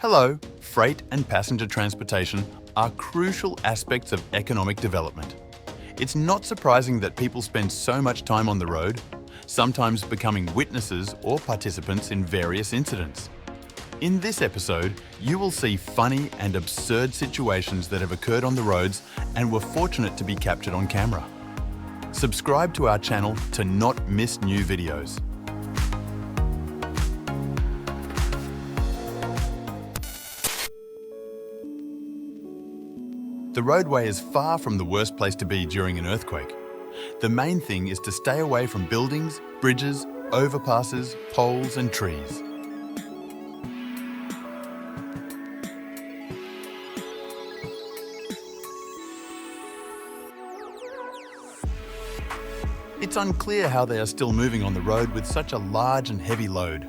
Hello, freight and passenger transportation are crucial aspects of economic development. It's not surprising that people spend so much time on the road, sometimes becoming witnesses or participants in various incidents. In this episode, you will see funny and absurd situations that have occurred on the roads and were fortunate to be captured on camera. Subscribe to our channel to not miss new videos. The roadway is far from the worst place to be during an earthquake. The main thing is to stay away from buildings, bridges, overpasses, poles and trees. It's unclear how they are still moving on the road with such a large and heavy load.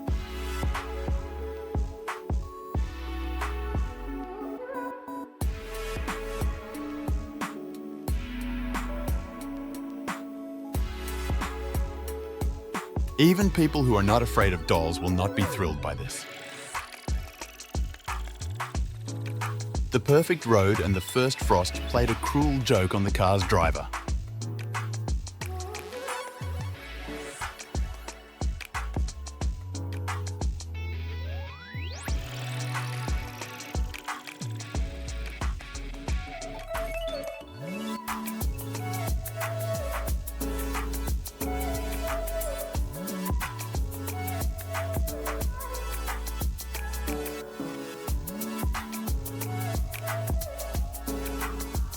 Even people who are not afraid of dolls will not be thrilled by this. The perfect road and the first frost played a cruel joke on the car's driver.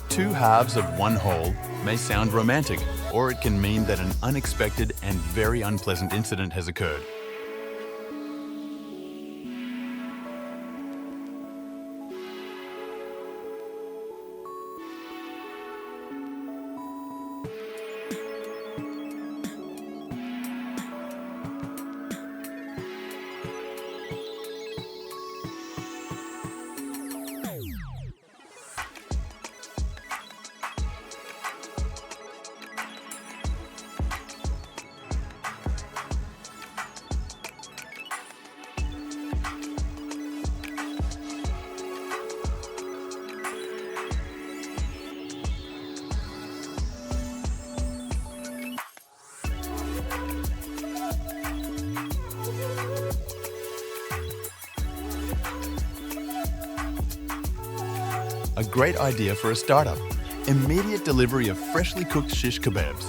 Two halves of one whole may sound romantic, or it can mean that an unexpected and very unpleasant incident has occurred. A great idea for a startup: immediate delivery of freshly cooked shish kebabs.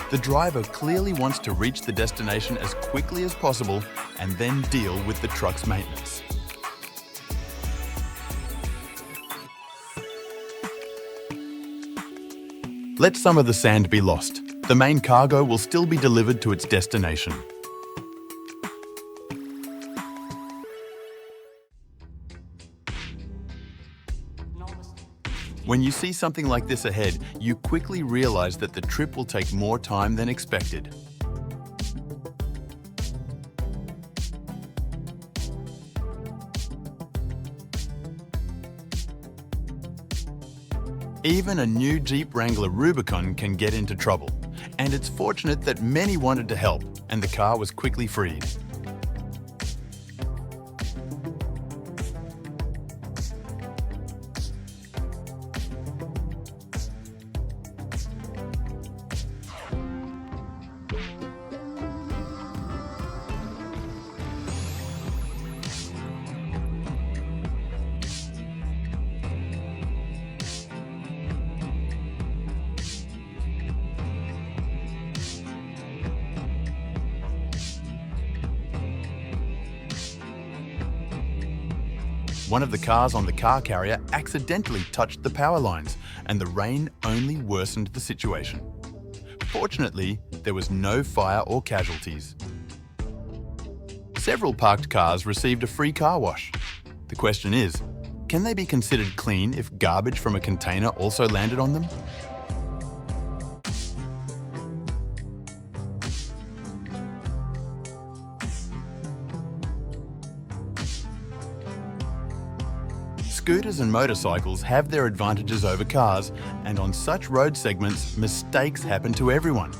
The driver clearly wants to reach the destination as quickly as possible and then deal with the truck's maintenance. Let some of the sand be lost. The main cargo will still be delivered to its destination. When you see something like this ahead, you quickly realize that the trip will take more time than expected. Even a new Jeep Wrangler Rubicon can get into trouble, and it's fortunate that many wanted to help, and the car was quickly freed. One of the cars on the car carrier accidentally touched the power lines, and the rain only worsened the situation. Fortunately, there was no fire or casualties. Several parked cars received a free car wash. The question is, can they be considered clean if garbage from a container also landed on them? Scooters and motorcycles have their advantages over cars, and on such road segments, mistakes happen to everyone.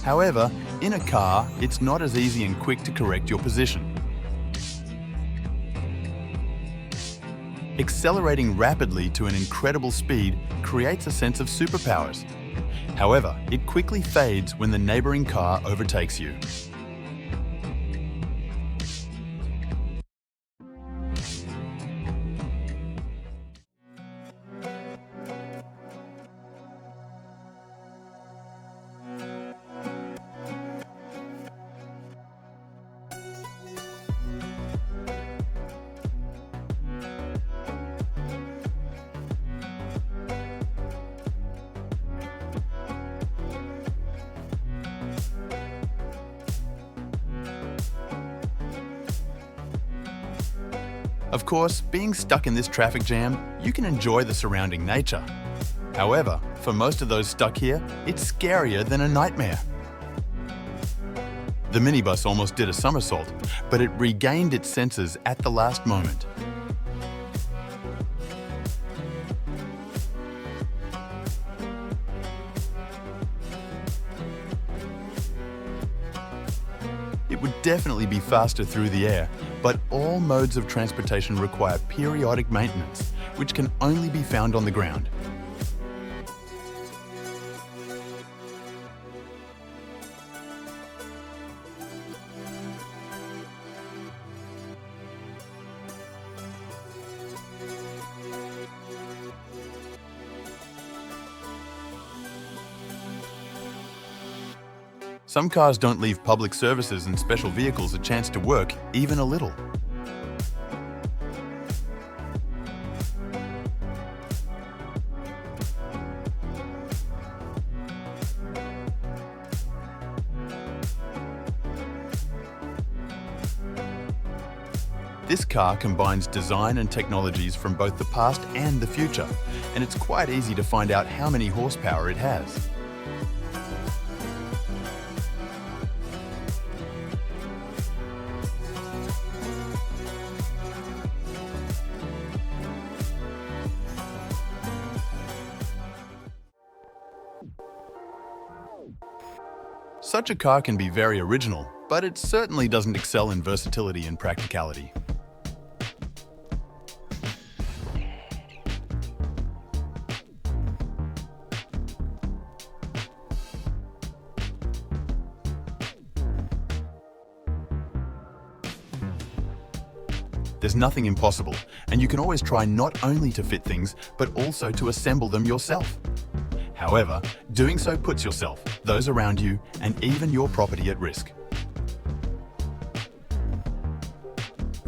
However, in a car, it's not as easy and quick to correct your position. Accelerating rapidly to an incredible speed creates a sense of superpowers. However, it quickly fades when the neighbouring car overtakes you. Of course, being stuck in this traffic jam, you can enjoy the surrounding nature. However, for most of those stuck here, it's scarier than a nightmare. The minibus almost did a somersault, but it regained its senses at the last moment. It would definitely be faster through the air, but all modes of transportation require periodic maintenance, which can only be found on the ground. Some cars don't leave public services and special vehicles a chance to work even a little. This car combines design and technologies from both the past and the future, and it's quite easy to find out how many horsepower it has. Such a car can be very original, but it certainly doesn't excel in versatility and practicality. There's nothing impossible, and you can always try not only to fit things, but also to assemble them yourself. However, doing so puts yourself, those around you, and even your property at risk.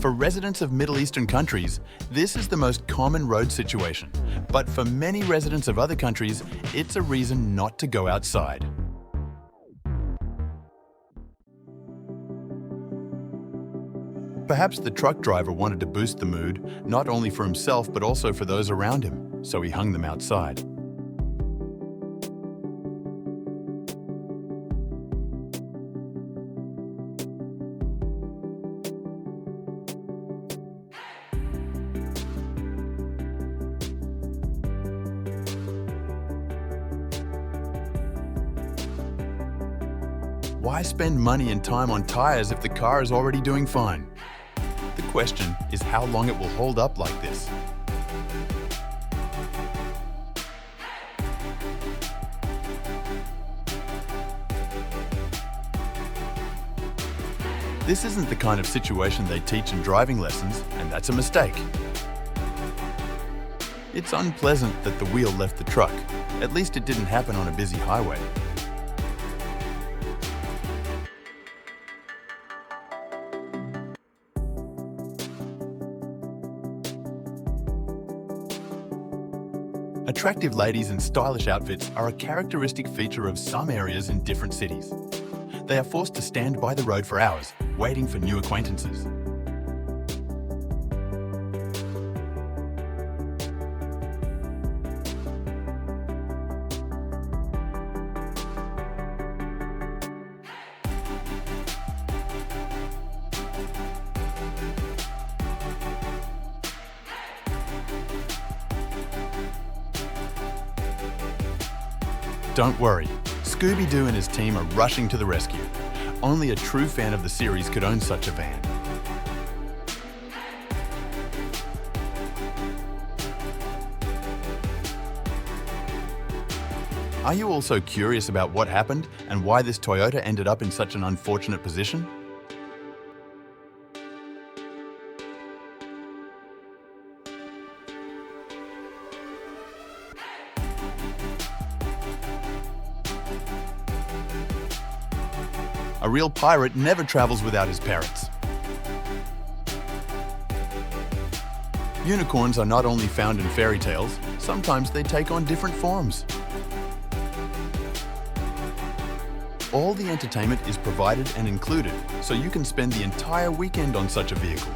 For residents of Middle Eastern countries, this is the most common road situation, but for many residents of other countries, it's a reason not to go outside. Perhaps the truck driver wanted to boost the mood, not only for himself but also for those around him, so he hung them outside. Why spend money and time on tires if the car is already doing fine? The question is how long it will hold up like this. This isn't the kind of situation they teach in driving lessons, and that's a mistake. It's unpleasant that the wheel left the truck. At least it didn't happen on a busy highway. Attractive ladies in stylish outfits are a characteristic feature of some areas in different cities. They are forced to stand by the road for hours, waiting for new acquaintances. Don't worry, Scooby-Doo and his team are rushing to the rescue. Only a true fan of the series could own such a van. Are you also curious about what happened and why this Toyota ended up in such an unfortunate position? A real pirate never travels without his parrots. Unicorns are not only found in fairy tales, sometimes they take on different forms. All the entertainment is provided and included, so you can spend the entire weekend on such a vehicle.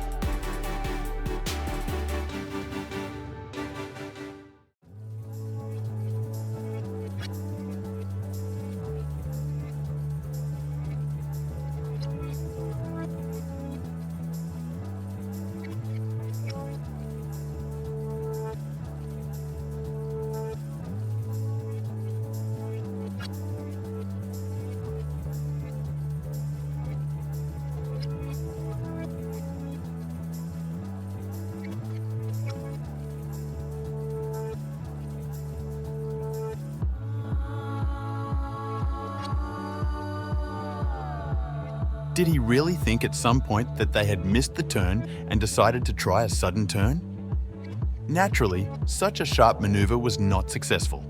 Did he really think at some point that they had missed the turn and decided to try a sudden turn? Naturally, such a sharp maneuver was not successful.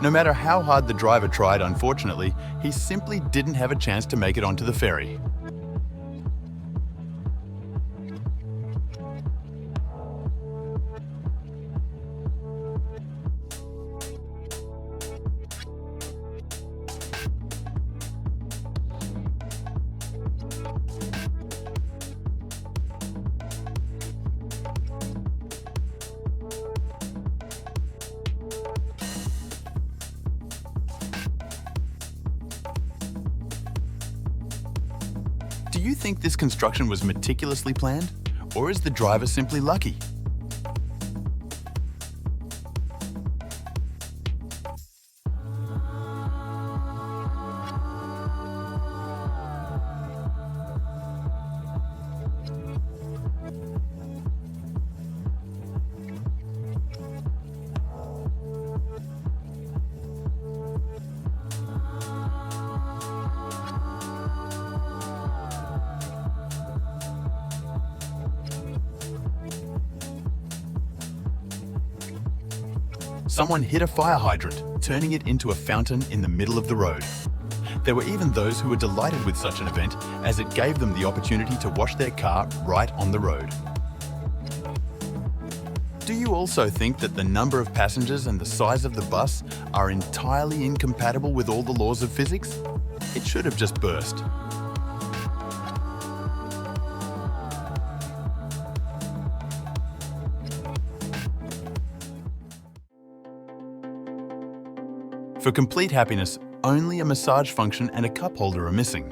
No matter how hard the driver tried, unfortunately, he simply didn't have a chance to make it onto the ferry. Do you think this construction was meticulously planned, or is the driver simply lucky? Someone hit a fire hydrant, turning it into a fountain in the middle of the road. There were even those who were delighted with such an event, as it gave them the opportunity to wash their car right on the road. Do you also think that the number of passengers and the size of the bus are entirely incompatible with all the laws of physics? It should have just burst. For complete happiness, only a massage function and a cup holder are missing.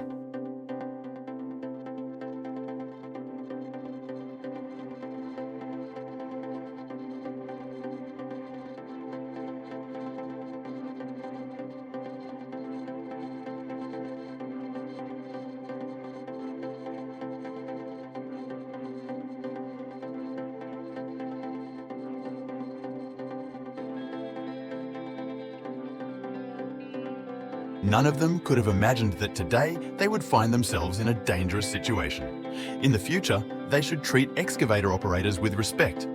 None of them could have imagined that today they would find themselves in a dangerous situation. In the future, they should treat excavator operators with respect.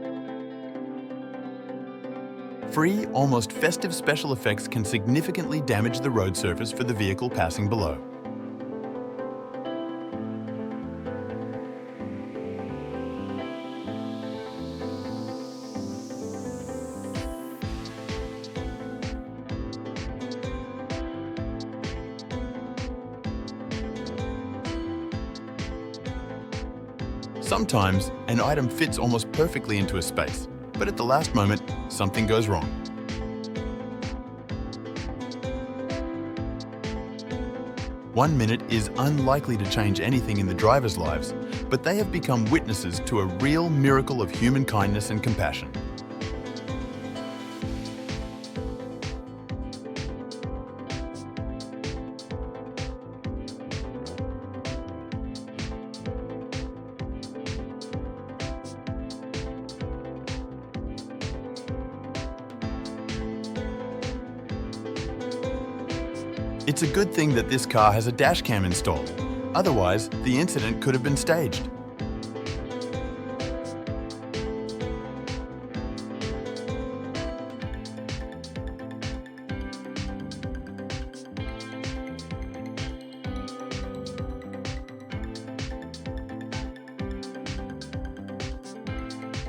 Free, almost festive special effects can significantly damage the road surface for the vehicle passing below. Sometimes, an item fits almost perfectly into a space, but at the last moment, something goes wrong. One minute is unlikely to change anything in the drivers' lives, but they have become witnesses to a real miracle of human kindness and compassion. It's a good thing that this car has a dashcam installed. Otherwise, the incident could have been staged.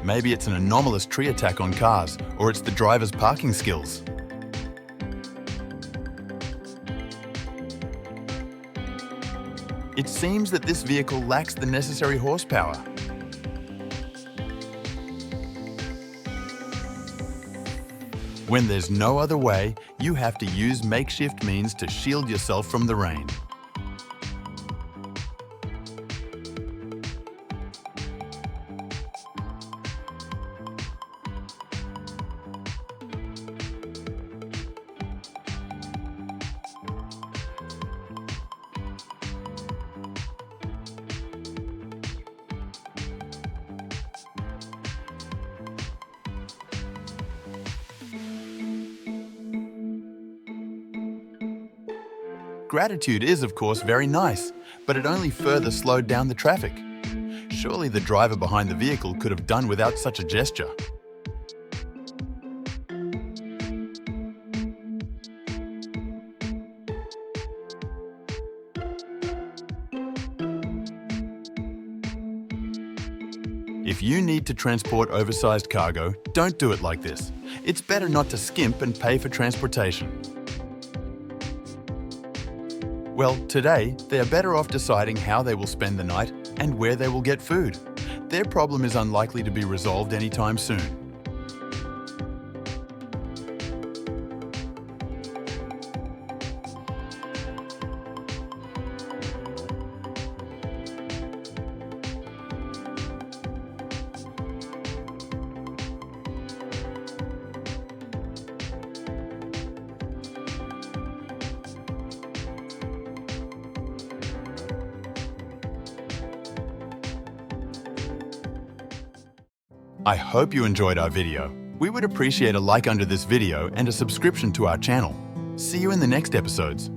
Maybe it's an anomalous tree attack on cars, or it's the driver's parking skills. It seems that this vehicle lacks the necessary horsepower. When there's no other way, you have to use makeshift means to shield yourself from the rain. Gratitude is, of course, very nice, but it only further slowed down the traffic. Surely the driver behind the vehicle could have done without such a gesture. If you need to transport oversized cargo, don't do it like this. It's better not to skimp and pay for transportation. Well, today, they are better off deciding how they will spend the night and where they will get food. Their problem is unlikely to be resolved anytime soon. I hope you enjoyed our video. We would appreciate a like under this video and a subscription to our channel. See you in the next episodes.